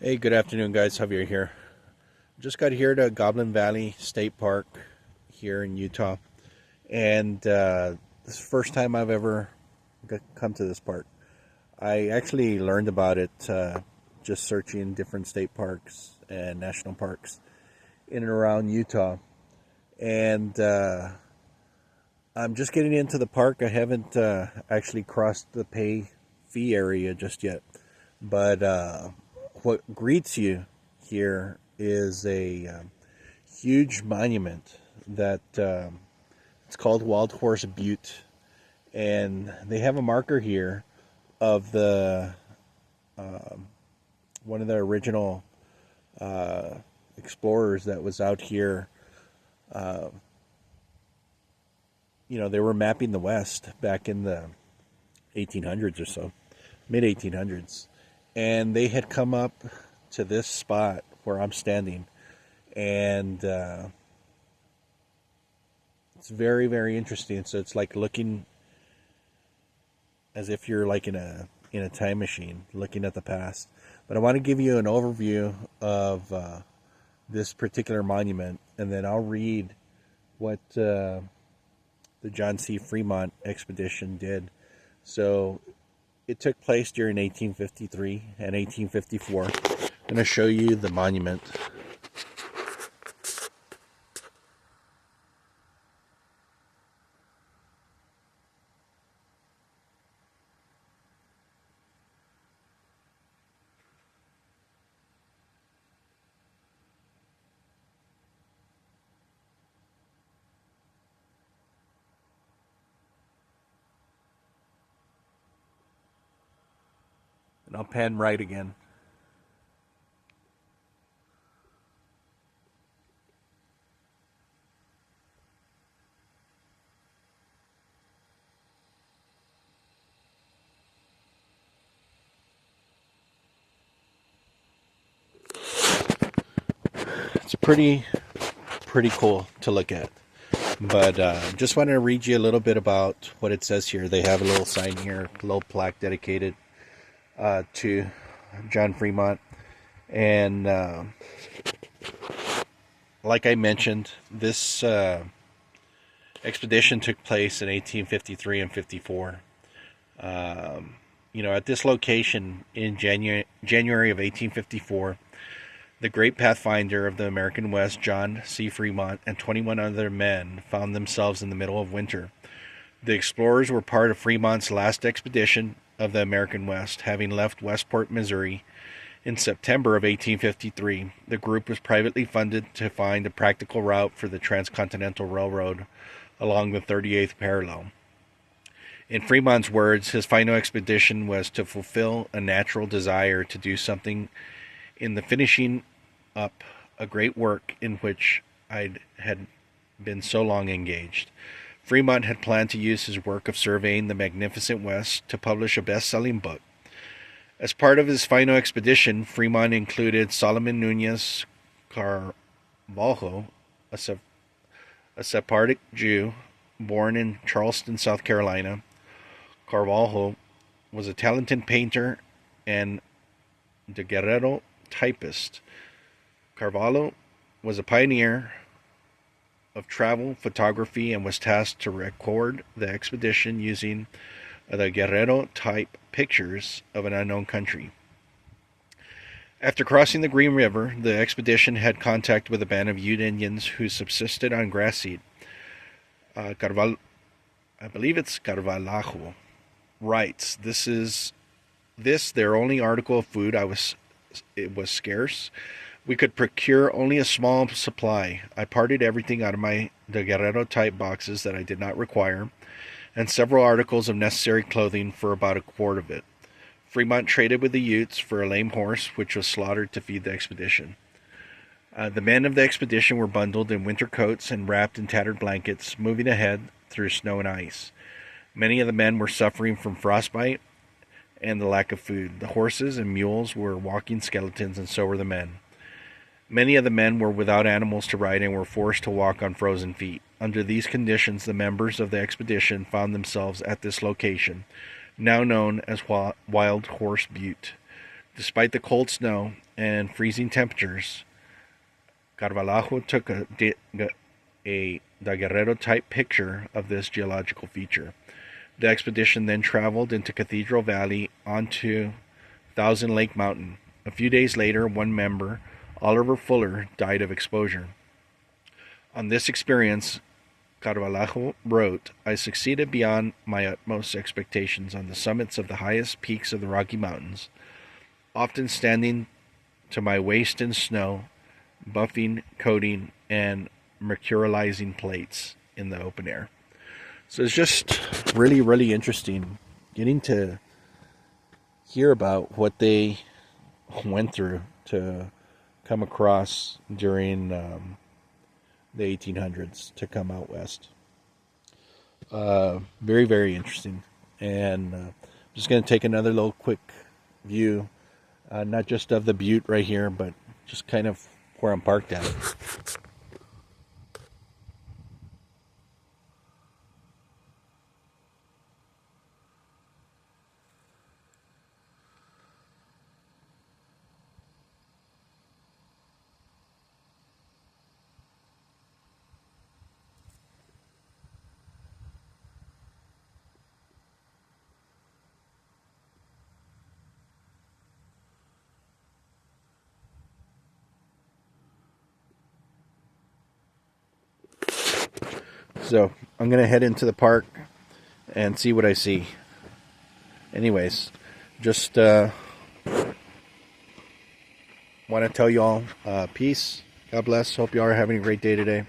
Hey, good afternoon, guys. Javier here. Just got here to Goblin Valley State Park here in Utah, and this is the first time I've ever come to this park. I actually learned about it just searching different state parks and national parks in and around Utah, and I'm just getting into the park. I haven't actually crossed the pay fee area just yet, but what greets you here is a huge monument that it's called Wild Horse Butte, and they have a marker here of the one of the original uh, explorers that was out here. Uh, they were mapping the West back in the 1800s or so, mid 1800s, and they had come up to this spot where I'm standing, and it's very, very interesting. So it's like looking as if you're like in a time machine, looking at the past. But I want to give you an overview of this particular monument, and then I'll read what the John C. Fremont expedition did. So it took place during 1853 and 1854. I'm going to show you the monument. And I'll pan right again. It's pretty cool to look at. But just want to read you a little bit about what it says here. They have a little sign here, a little plaque dedicated to John Fremont. And like I mentioned, this expedition took place in 1853 and 54. At this location in January of 1854, the great pathfinder of the American West, John C. Fremont, and 21 other men found themselves in the middle of winter. The explorers were part of Fremont's last expedition of the American West, having left Westport, Missouri in September of 1853. The group was privately funded to find a practical route for the Transcontinental Railroad along the 38th parallel. In Fremont's words, his final expedition was to fulfill a natural desire to do something in the finishing up a great work in which I had been so long engaged. Fremont had planned to use his work of surveying the magnificent West to publish a best-selling book. As part of his final expedition, Fremont included Solomon Nunez Carvalho, a Sephardic Jew born in Charleston, South Carolina. Carvalho was a talented painter and de Guerrero typist. Carvalho was a pioneer of travel photography and was tasked to record the expedition using the Guerrero type pictures of an unknown country. After crossing the Green River, the expedition had contact with a band of Ute Indians who subsisted on grass seed. I believe it's Carvalho, writes, this their only article of food. It was scarce. We could procure only a small supply. I parted everything out of my De Guerrero type boxes that I did not require, and several articles of necessary clothing for about a quart of it. Fremont traded with the Utes for a lame horse, which was slaughtered to feed the expedition. The men of the expedition were bundled in winter coats and wrapped in tattered blankets, moving ahead through snow and ice. Many of the men were suffering from frostbite and the lack of food. The horses and mules were walking skeletons, and so were the men. Many of the men were without animals to ride and were forced to walk on frozen feet. Under these conditions, the members of the expedition found themselves at this location, now known as Wild Horse Butte. Despite the cold snow and freezing temperatures, Carvalho took a daguerreotype picture of this geological feature. The expedition then traveled into Cathedral Valley onto Thousand Lake Mountain. A few days later, one member, Oliver Fuller, died of exposure. On this experience, Carvalho wrote, "I succeeded beyond my utmost expectations on the summits of the highest peaks of the Rocky Mountains, often standing to my waist in snow, buffing, coating, and mercurializing plates in the open air." So it's just really, really interesting getting to hear about what they went through to come across during the 1800s to come out west. Very, very interesting. And I'm just going to take another little quick view, not just of the butte right here, but just kind of where I'm parked at. So I'm going to head into the park and see what I see. Anyways, just want to tell you all peace. God bless. Hope you all are having a great day today.